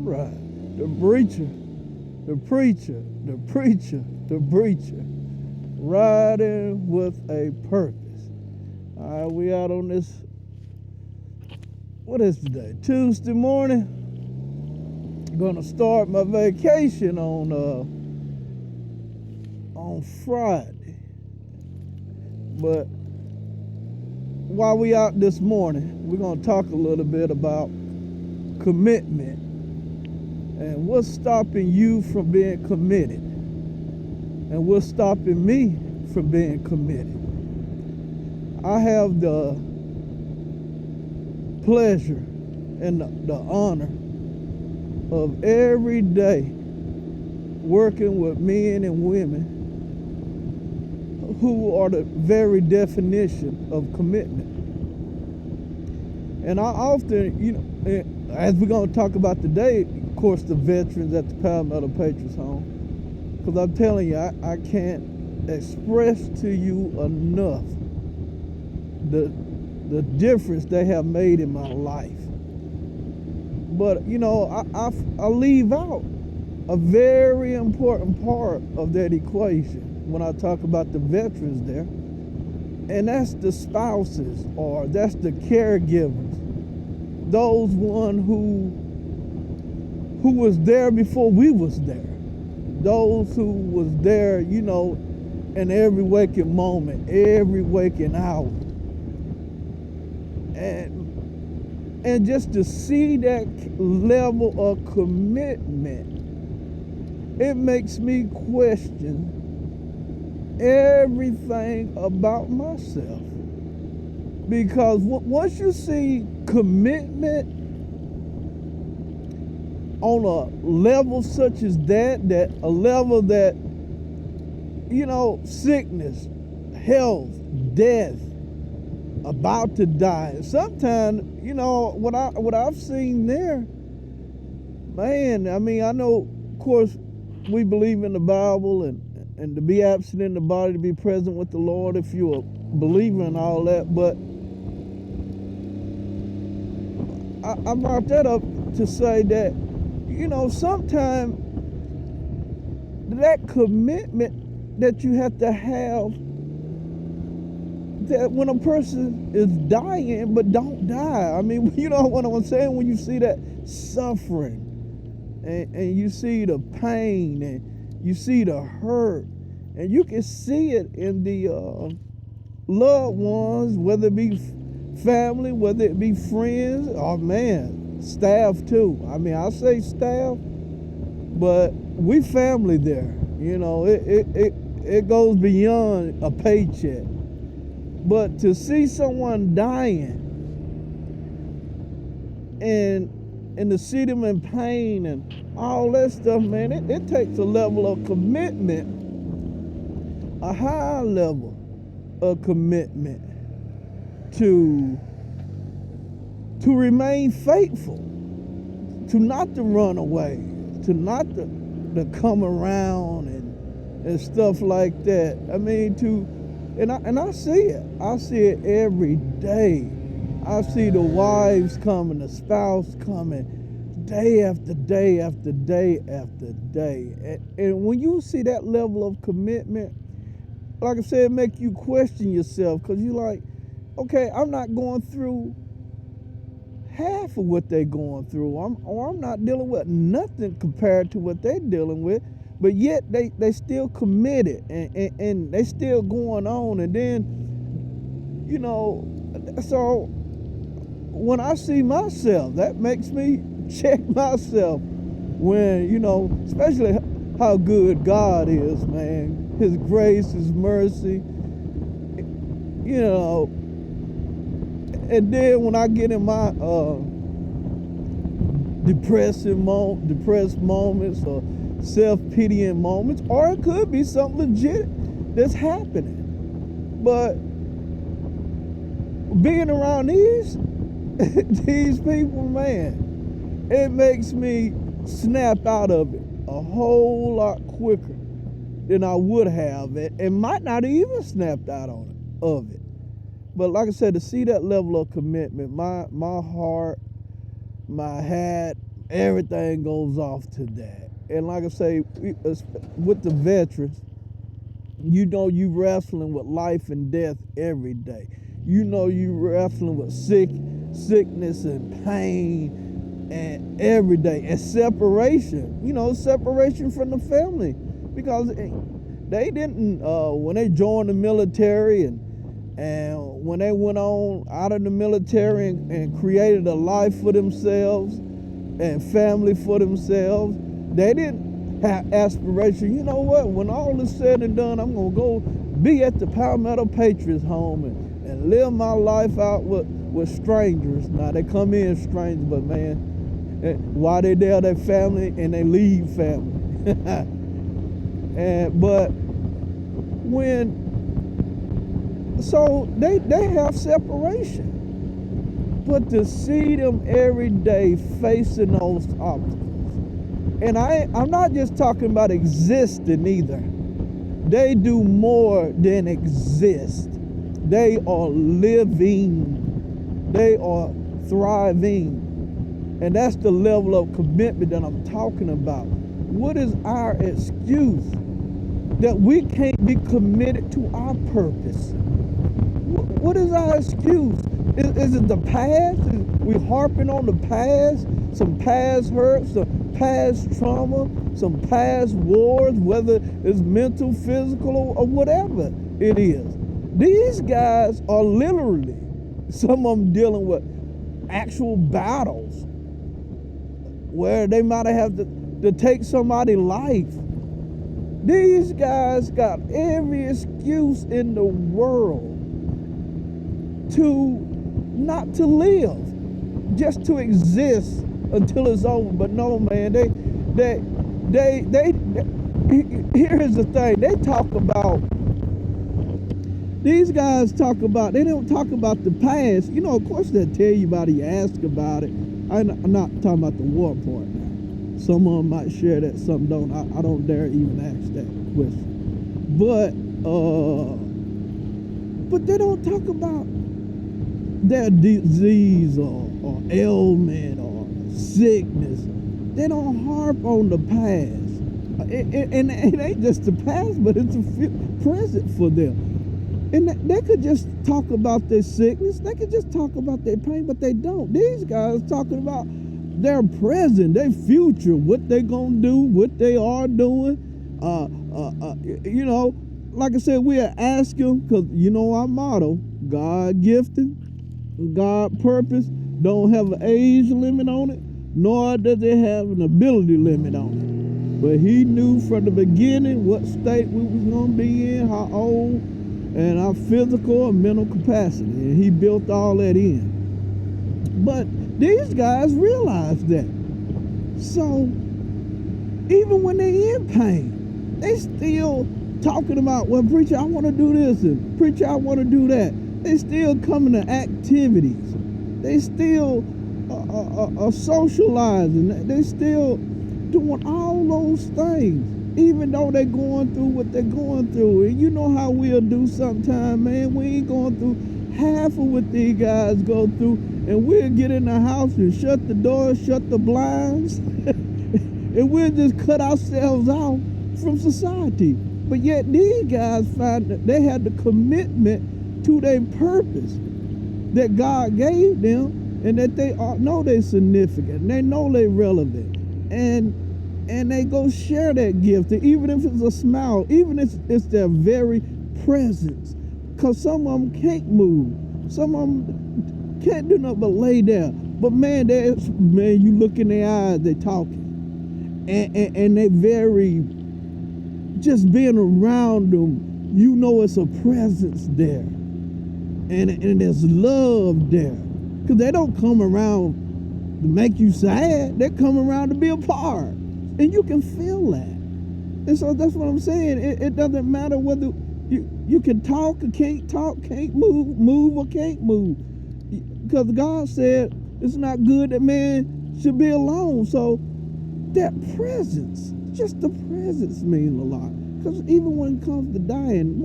right. The preacher, the preacher, the preacher, the preacher. Riding with a purpose. All right, we out on this. What is today? Tuesday morning. Gonna start my vacation on Friday. But while we out this morning, we're gonna talk a little bit about commitment and what's stopping you from being committed and what's stopping me from being committed. I have the pleasure and the honor of every day working with men and women who are the very definition of commitment. And I often, as we're going to talk about today, of course, the veterans at the Palmetto Patriots Home, because I'm telling you, I can't express to you enough the difference they have made in my life. But, I leave out a very important part of that equation when I talk about the veterans there, and that's the spouses, or that's the caregivers, those one who was there before we was there, those who was there, in every waking moment, every waking hour, and just to see that level of commitment, it makes me question everything about myself. Because once you see commitment on a level such as that a level that, sickness, health, death, about to die. Sometimes, what I've seen there, man, I know, of course, we believe in the Bible and to be absent in the body, to be present with the Lord if you're a believer and all that. But I brought that up to say that, sometimes that commitment that you have to have, that when a person is dying but don't die. You know what I'm saying? When you see that suffering and you see the pain and you see the hurt, and you can see it in the loved ones, whether it be family, whether it be friends, or staff too. I say staff, but we family there. It goes beyond a paycheck. But to see someone dying and to see them in pain and all that stuff, man, it takes a level of commitment, a high level of commitment to remain faithful, to not to run away, to not to come around and stuff like that. And I see it. I see it every day. I see the wives coming, the spouse coming, day after day after day after day. And when you see that level of commitment, like I said, it make you question yourself, because you're like, okay, I'm not going through half of what they're going through. I'm not dealing with nothing compared to what they're dealing with. But yet they still committed and they still going on. And then, so when I see myself, that makes me check myself when, especially how good God is, man. His grace, His mercy, and then when I get in my depressed moments or self-pitying moments, or it could be something legit that's happening. But being around these people, man, it makes me snap out of it a whole lot quicker than I would have, and might not even snapped out of it. But like I said, to see that level of commitment, my heart, my hat, everything goes off to that. And like I say, with the veterans, you know you wrestling with life and death every day. You know you wrestling with sickness and pain and every day. And separation, separation from the family. Because they didn't, when they joined the military and when they went on out of the military and created a life for themselves and family for themselves, they didn't have aspiration. You know what? When all is said and done, I'm going to go be at the Palmetto Patriots home and live my life out with strangers. Now, they come in strangers, but man, while they there, they family and they leave family. But so they have separation. But to see them every day facing those obstacles. And I'm not just talking about existing either. They do more than exist. They are living. They are thriving. And that's the level of commitment that I'm talking about. What is our excuse that we can't be committed to our purpose? What is our excuse? Is it the past? We harping on the past? Some past hurts, some past trauma, some past wars, whether it's mental, physical, or whatever it is. These guys are literally, some of them dealing with actual battles where they might have to take somebody's life. These guys got every excuse in the world to not to live, just to exist until it's over. But no, man, here's the thing. These guys talk about, they don't talk about the past. Of course they'll tell you about it, you ask about it. I'm not talking about the war part now. Some of them might share that, some don't. I don't dare even ask that question. But they don't talk about their disease or ailment or sickness. They don't harp on the past. And it ain't just the past, but it's a present for them. And they could just talk about their sickness. They could just talk about their pain, but they don't. These guys talking about their present, their future, what they gonna do, what they are doing. Like I said, we'll ask them, because our motto, God gifted, God purpose, don't have an age limit on it, nor does it have an ability limit on it. But he knew from the beginning what state we was gonna be in, how old, and our physical and mental capacity. And he built all that in. But these guys realize that. So even when they're in pain, they still talking about, well, preacher, I want to do this, and preacher, I want to do that. They still coming to activities. They still are socializing. They still doing all those things, even though they're going through what they're going through. And you know how we'll do sometime, man. We ain't going through half of what these guys go through, and we'll get in the house and shut the doors, shut the blinds, and we'll just cut ourselves out from society. But yet these guys find that they had the commitment to their purpose that God gave them, and that they know they're significant, they know they're relevant, and they go share that gift, and even if it's a smile, even if it's their very presence. Because some of them can't move, some of them can't do nothing but lay there. But man, you look in their eyes, they talking, and they very, just being around them, it's a presence there, and there's love there. Because they don't come around to make you sad, they come around to be a part, and you can feel that. And so that's what I'm saying. It doesn't matter whether you can talk or can't talk, can't move or can't move, because God said it's not good that man should be alone. So that presence, just the presence, means a lot. Because even when it comes to dying,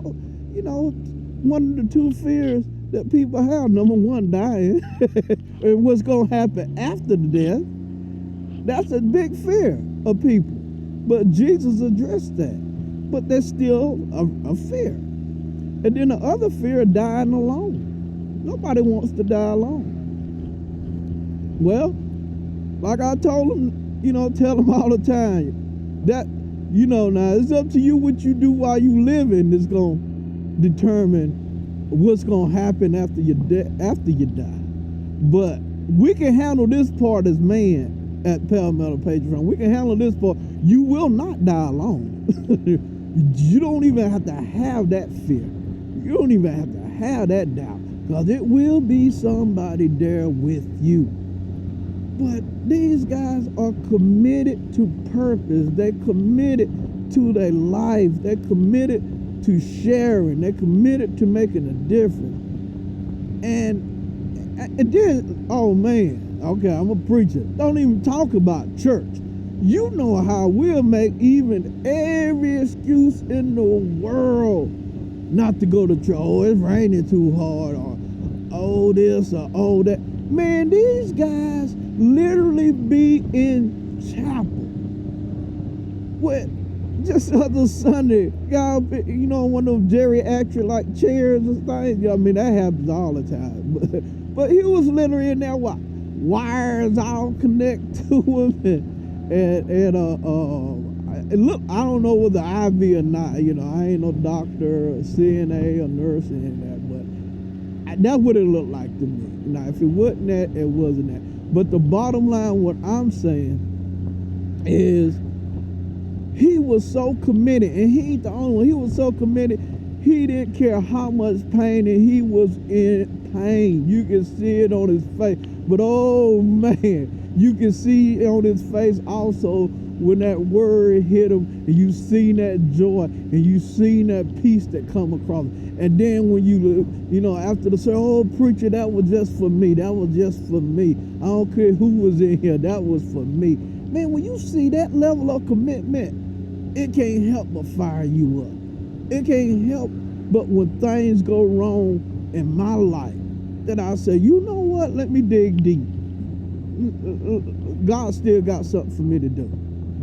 one of the two fears that people have, number one, dying, and what's going to happen after the death. That's a big fear of people. But Jesus addressed that. But there's still a fear. And then the other fear of dying alone. Nobody wants to die alone. Well, like I told them, tell them all the time, that, now it's up to you what you do while you living is going to determine what's going to happen after you die. But we can handle this part as man at Palmetto Patreon. We can handle this part. You will not die alone. You don't even have to have that fear. You don't even have to have that doubt, because it will be somebody there with you. But these guys are committed to purpose. They're committed to their life. They're committed to sharing. They're committed to making a difference. And then, oh man, okay, I'm a preacher. Don't even talk about church. You know how we'll make even every excuse in the world not to go to church. Oh, it's raining too hard, or oh this, or oh that. Man, these guys literally be in chapel. What? Just other Sunday, God, one of those geriatric like chairs and things. I mean, that happens all the time. But he was literally in there, wires all connect to him, and look, I don't know whether IV or not. I ain't no doctor, or CNA, or nurse, or any of that, but that's what it looked like to me. Now, if it wasn't that, it wasn't that. But the bottom line, what I'm saying is, he was so committed, and he ain't the only one. He was so committed, he didn't care how much pain, and he was in pain. You can see it on his face. But oh man, you can see on his face also when that word hit him, and you seen that joy, and you seen that peace that come across him. And then when you after the service, oh preacher, that was just for me. That was just for me. I don't care who was in here. That was for me. Man, when you see that level of commitment, it can't help but fire you up. It can't help but when things go wrong in my life, that I say, you know what? Let me dig deep. God still got something for me to do.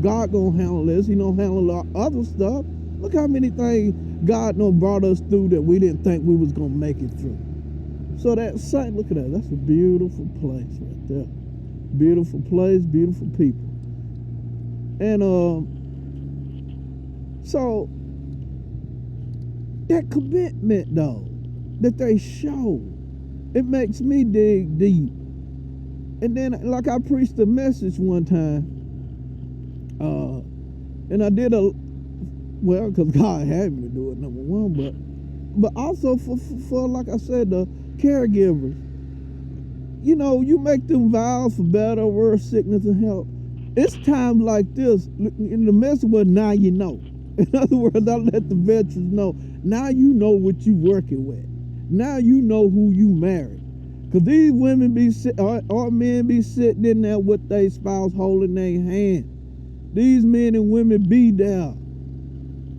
God gonna handle this. He don't handle our other stuff. Look how many things God done brought us through that we didn't think we was gonna make it through. So that sight, look at that. That's a beautiful place right there. Beautiful place, beautiful people. And so that commitment though, that they show, it makes me dig deep. And then, like I preached a message one time, and I did because God had me to do it, number one, but also for like I said, the caregivers. You make them vows for better, worse, sickness, and health. It's times like this, in the message where now you know. In other words, I let the veterans know, now you know what you working with. Now you know who you married. Because these women or men be sitting in there with their spouse holding their hand. These men and women be there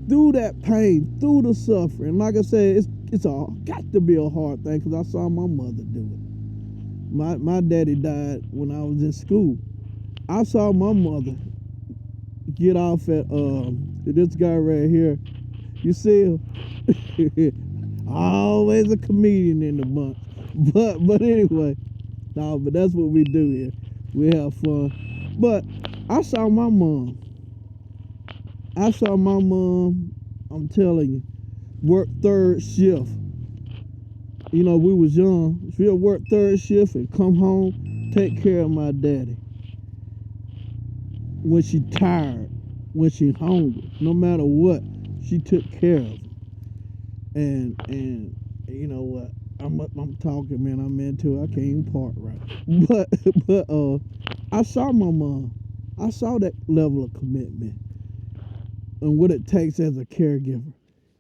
through that pain, through the suffering. Like I said, it's got to be a hard thing, because I saw my mother do it. My daddy died when I was in school. I saw my mother get off at this guy right here. You see him? Always a comedian in the bunch. But anyway, but that's what we do here. We have fun. But I saw my mom. I'm telling you, work third shift. We was young. She'll work third shift and come home, take care of my daddy. When she tired, when she hungry, no matter what, she took care of him. And you know what? I'm talking, man. I'm into it. I can't even park right. But I saw my mom. I saw that level of commitment and what it takes as a caregiver.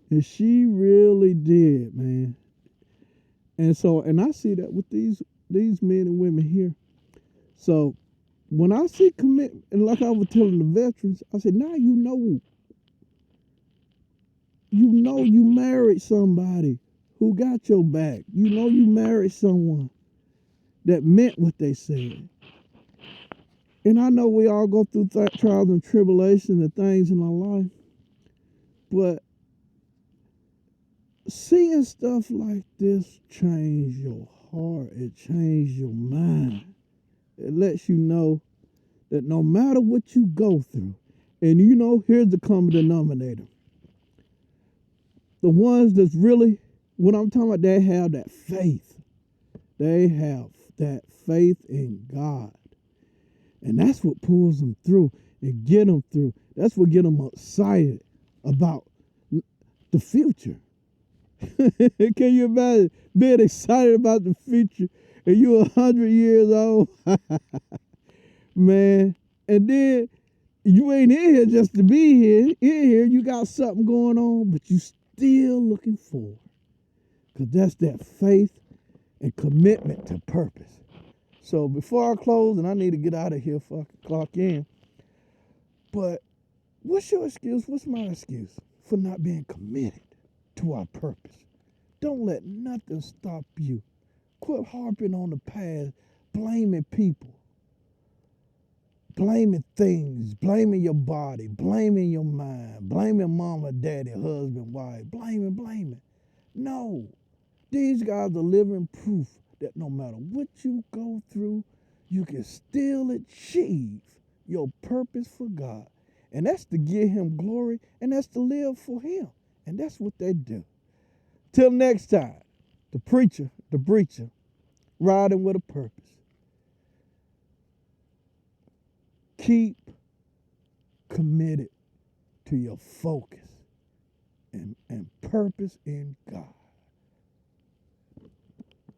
And she really did, man. And I see that with these men and women here. So when I see commitment, and like I was telling the veterans, I said, now you know you married somebody who got your back. You married someone that meant what they said. And I know we all go through trials and tribulations and things in our life, but seeing stuff like this change your heart. It changes your mind. It lets you know that no matter what you go through, and you know, here's the common denominator. The ones that's really, what I'm talking about, they have that faith. They have that faith in God. And that's what pulls them through and get them through. That's what get them excited about the future. Can you imagine being excited about the future and you're 100 years old? Man. And then you ain't in here just to be here. In here, you got something going on, but you still looking forward. Because that's that faith and commitment to purpose. So before I close, and I need to get out of here for I can clock in, but what's your excuse? What's my excuse for not being committed to our purpose? Don't let nothing stop you. Quit harping on the past, blaming people, blaming things, blaming your body, blaming your mind, blaming mama, daddy, husband, wife, blaming. No. These guys are living proof that no matter what you go through, you can still achieve your purpose for God. And that's to give him glory, and that's to live for him. And that's what they do. Till next time, the preacher, the breacher, riding with a purpose. Keep committed to your focus and purpose in God.